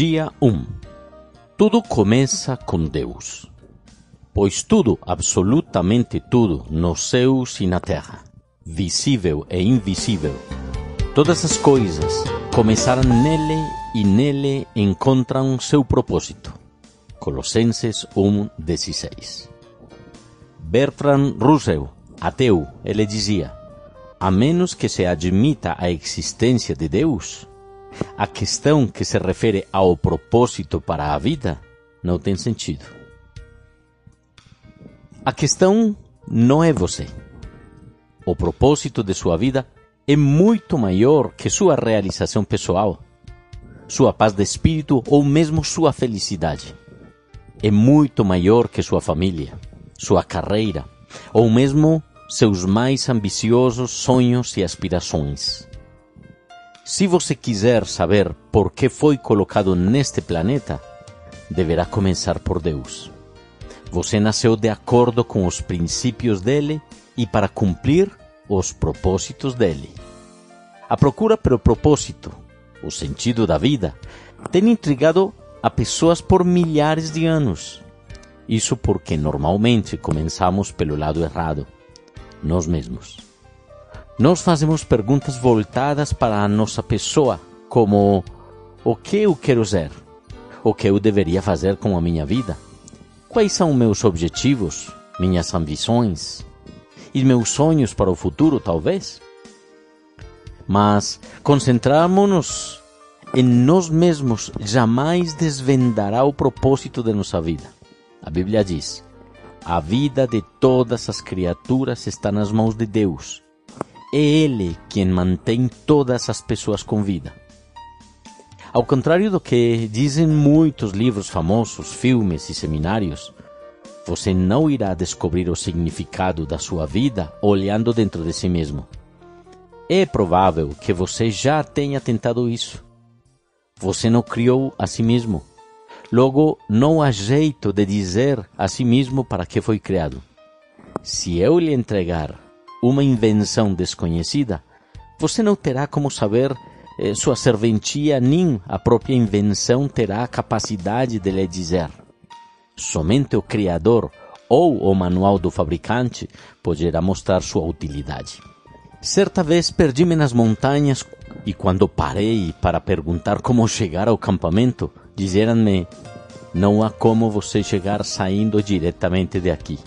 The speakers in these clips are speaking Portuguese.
Dia 1. Tudo começa com Deus. Pois tudo, absolutamente tudo, nos céus e na terra, visível e invisível, todas as coisas começaram nele e nele encontram seu propósito. Colossenses 1:16. Bertrand Russell, ateu, ele dizia: a menos que se admita a existência de Deus, a questão que se refere ao propósito para a vida não tem sentido. A questão não é você. O propósito de sua vida é muito maior que sua realização pessoal, sua paz de espírito ou mesmo sua felicidade. É muito maior que sua família, sua carreira ou mesmo seus mais ambiciosos sonhos e aspirações. Se você quiser saber por que foi colocado neste planeta, deverá começar por Deus. Você nasceu de acordo com os princípios dele e para cumprir os propósitos dele. A procura pelo propósito, o sentido da vida, tem intrigado a pessoas por milhares de anos. Isso porque normalmente começamos pelo lado errado, nós mesmos. Nós fazemos perguntas voltadas para a nossa pessoa, como: o que eu quero ser? O que eu deveria fazer com a minha vida? Quais são meus objetivos, minhas ambições e meus sonhos para o futuro, talvez? Mas concentrarmos-nos em nós mesmos jamais desvendará o propósito de nossa vida. A Bíblia diz: a vida de todas as criaturas está nas mãos de Deus. É Ele quem mantém todas as pessoas com vida. Ao contrário do que dizem muitos livros famosos, filmes e seminários, você não irá descobrir o significado da sua vida olhando dentro de si mesmo. É provável que você já tenha tentado isso. Você não criou a si mesmo. Logo, não há jeito de dizer a si mesmo para que foi criado. Se eu lhe entregar uma invenção desconhecida, você não terá como saber sua serventia, nem a própria invenção terá a capacidade de lhe dizer. Somente o Criador ou o manual do fabricante poderá mostrar sua utilidade. Certa vez perdi-me nas montanhas e quando parei para perguntar como chegar ao campamento, disseram-me: não há como você chegar saindo diretamente de aqui.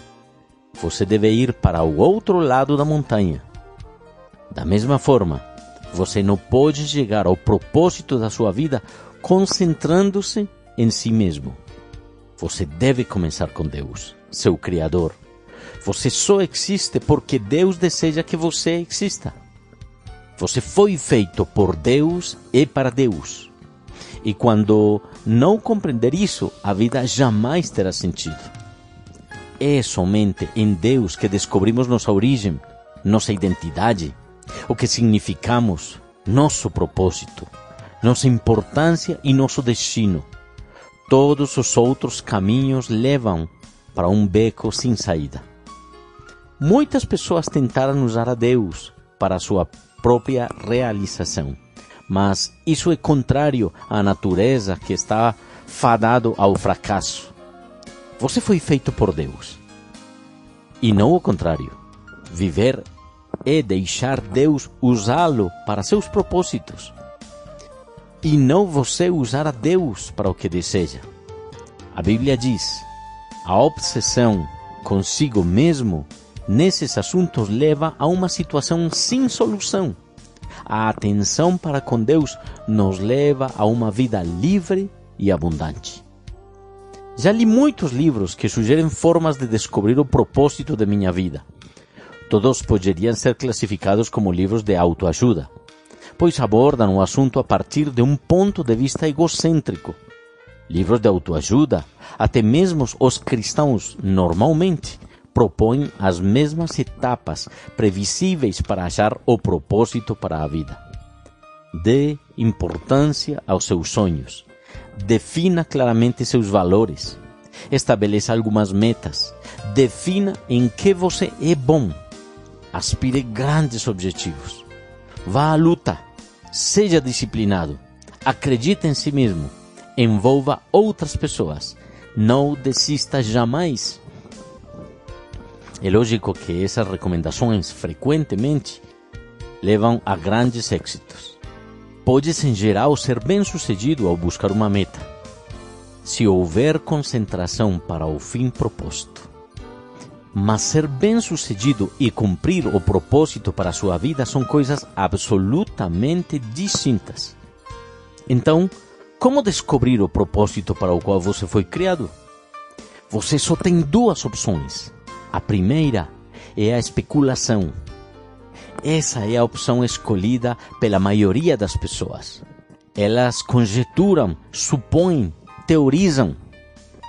Você deve ir para o outro lado da montanha. Da mesma forma, você não pode chegar ao propósito da sua vida concentrando-se em si mesmo. Você deve começar com Deus, seu Criador. Você só existe porque Deus deseja que você exista. Você foi feito por Deus e para Deus. E quando não compreender isso, a vida jamais terá sentido. É somente em Deus que descobrimos nossa origem, nossa identidade, o que significamos, nosso propósito, nossa importância e nosso destino. Todos os outros caminhos levam para um beco sem saída. Muitas pessoas tentaram usar a Deus para a sua própria realização, mas isso é contrário à natureza que está fadado ao fracasso. Você foi feito por Deus. E não o contrário. Viver é deixar Deus usá-lo para seus propósitos. E não você usar a Deus para o que deseja. A Bíblia diz: a obsessão consigo mesmo nesses assuntos leva a uma situação sem solução. A atenção para com Deus nos leva a uma vida livre e abundante. Já li muitos livros que sugerem formas de descobrir o propósito de minha vida. Todos poderiam ser classificados como livros de autoajuda, pois abordam o assunto a partir de um ponto de vista egocêntrico. Livros de autoajuda, até mesmo os cristãos, normalmente, propõem as mesmas etapas previsíveis para achar o propósito para a vida. Dê importância aos seus sonhos. Defina claramente seus valores. Estabeleça algumas metas. Defina em que você é bom. Aspire grandes objetivos. Vá à luta. Seja disciplinado. Acredite em si mesmo. envolva outras pessoas. Não desista jamais. É lógico que essas recomendações frequentemente levam a grandes êxitos. Podes, em geral, ser bem-sucedido ao buscar uma meta, se houver concentração para o fim proposto. Mas ser bem-sucedido e cumprir o propósito para a sua vida são coisas absolutamente distintas. Então, como descobrir o propósito para o qual você foi criado? Você só tem duas opções. A primeira é a especulação. Essa é a opção escolhida pela maioria das pessoas. Elas conjecturam, supõem, teorizam.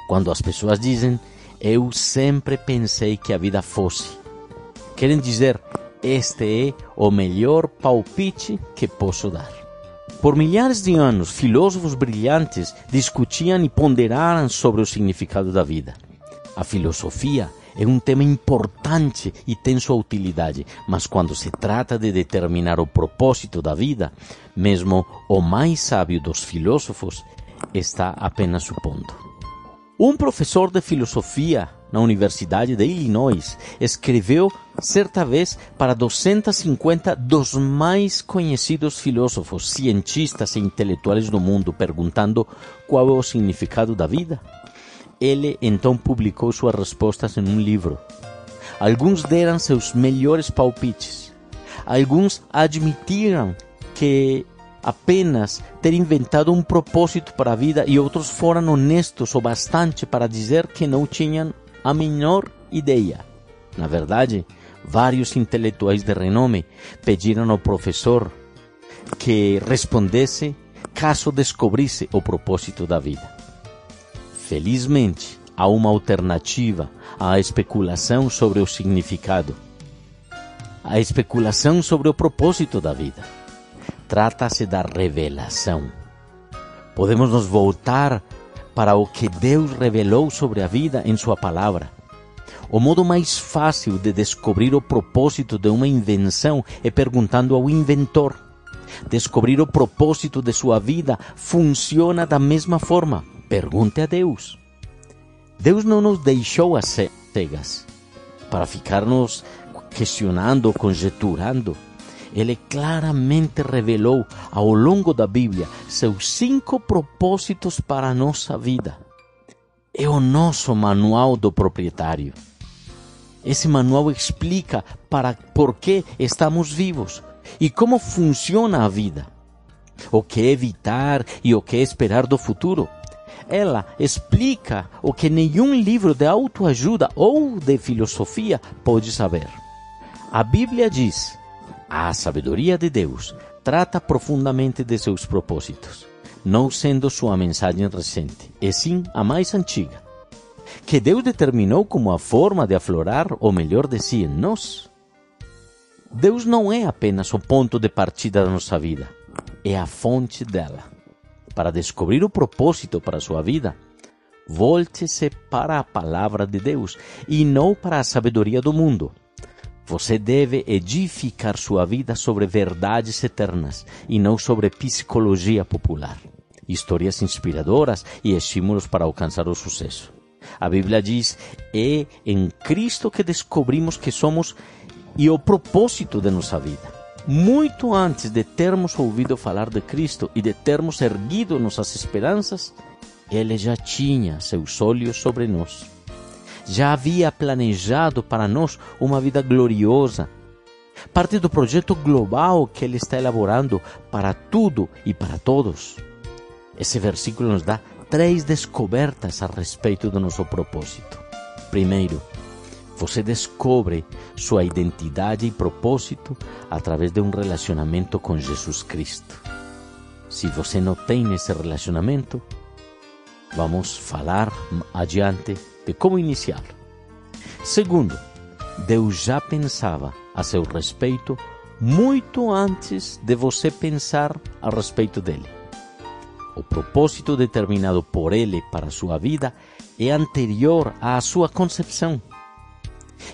Quando as pessoas dizem, eu sempre pensei que a vida fosse, querem dizer, este é o melhor palpite que posso dar. Por milhares de anos, filósofos brilhantes discutiam e ponderaram sobre o significado da vida. A filosofia é um tema importante e tem sua utilidade, mas quando se trata de determinar o propósito da vida, mesmo o mais sábio dos filósofos está apenas supondo. Um professor de filosofia na Universidade de Illinois escreveu certa vez para 250 dos mais conhecidos filósofos, cientistas e intelectuais do mundo, perguntando qual é o significado da vida. Ele então publicou suas respostas em um livro. Alguns deram seus melhores palpites. Alguns admitiram que apenas ter inventado um propósito para a vida e outros foram honestos o bastante para dizer que não tinham a menor ideia. Na verdade, vários intelectuais de renome pediram ao professor que respondesse caso descobrisse o propósito da vida. Felizmente, há uma alternativa à especulação sobre o significado. A especulação sobre o propósito da vida. Trata-se da revelação. Podemos nos voltar para o que Deus revelou sobre a vida em sua palavra. O modo mais fácil de descobrir o propósito de uma invenção é perguntando ao inventor. Descobrir o propósito de sua vida funciona da mesma forma. Pergunte a Deus. Deus não nos deixou às cegas para ficarmos questionando ou conjecturando. Ele claramente revelou ao longo da Bíblia seus 5 propósitos para a nossa vida. É o nosso manual do proprietário. Esse manual explica por que estamos vivos e como funciona a vida, o que evitar e o que esperar do futuro. Ela explica o que nenhum livro de autoajuda ou de filosofia pode saber. A Bíblia diz: a sabedoria de Deus trata profundamente de seus propósitos, não sendo sua mensagem recente, e sim a mais antiga, que Deus determinou como a forma de aflorar o melhor de si em nós. Deus não é apenas o ponto de partida da nossa vida, é a fonte dela. Para descobrir o propósito para a sua vida, volte-se para a palavra de Deus e não para a sabedoria do mundo. Você deve edificar sua vida sobre verdades eternas e não sobre psicologia popular, histórias inspiradoras e estímulos para alcançar o sucesso. A Bíblia diz: é em Cristo que descobrimos que somos e o propósito de nossa vida. Muito antes de termos ouvido falar de Cristo e de termos erguido nossas esperanças, Ele já tinha seus olhos sobre nós. Já havia planejado para nós uma vida gloriosa, parte do projeto global que Ele está elaborando para tudo e para todos. Esse versículo nos dá 3 descobertas a respeito do nosso propósito. Primeiro, você descobre sua identidade e propósito através de um relacionamento com Jesus Cristo. Se você não tem esse relacionamento, vamos falar adiante de como iniciá-lo. Segundo, Deus já pensava a seu respeito muito antes de você pensar a respeito dele. O propósito determinado por Ele para a sua vida é anterior à sua concepção.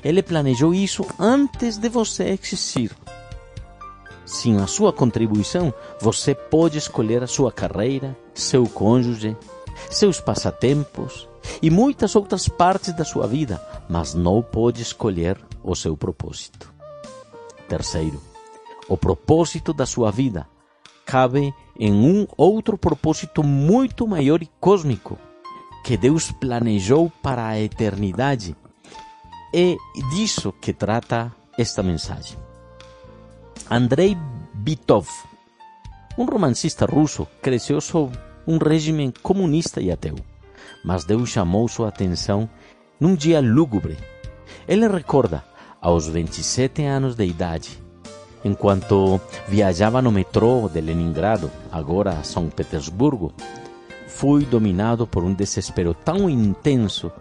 Ele planejou isso antes de você existir. Sem a sua contribuição, você pode escolher a sua carreira, seu cônjuge, seus passatempos e muitas outras partes da sua vida, mas não pode escolher o seu propósito. Terceiro, o propósito da sua vida cabe em um outro propósito muito maior e cósmico que Deus planejou para a eternidade. É disso que trata esta mensagem. Andrei Bitov, um romancista russo, cresceu sob um regime comunista e ateu, mas Deus chamou sua atenção num dia lúgubre. Ele recorda, aos 27 anos de idade, enquanto viajava no metrô de Leningrado, agora São Petersburgo, fui dominado por um desespero tão intenso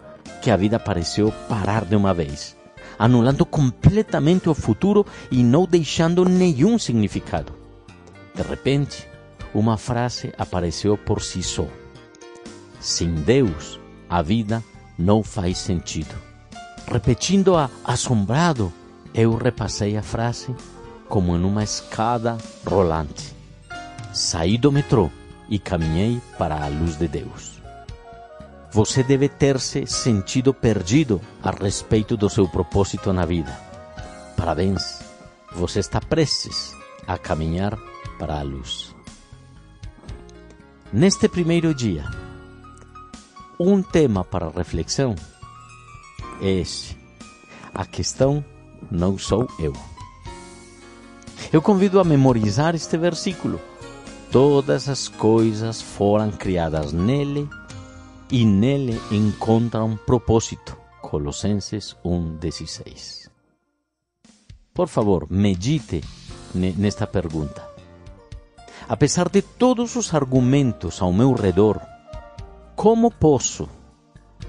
que a vida pareceu parar de uma vez, anulando completamente o futuro e não deixando nenhum significado. De repente, uma frase apareceu por si só. Sem Deus, a vida não faz sentido. Repetindo-a assombrado, eu repassei a frase como em uma escada rolante. Saí do metrô e caminhei para a luz de Deus. Você deve ter se sentido perdido a respeito do seu propósito na vida. Parabéns, você está prestes a caminhar para a luz. Neste primeiro dia, um tema para reflexão é este: a questão não sou eu. Eu convido a memorizar este versículo. Todas as coisas foram criadas nele e nele encontram propósito. Colossenses 1:16. Por favor, medite nesta pergunta. Apesar de todos os argumentos ao meu redor, como posso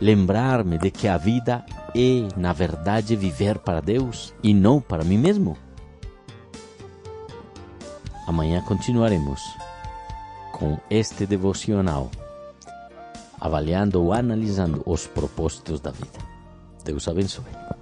lembrar-me de que a vida é, na verdade, viver para Deus e não para mim mesmo? Amanhã continuaremos com este devocional, avaliando ou analisando os propósitos da vida. Deus abençoe.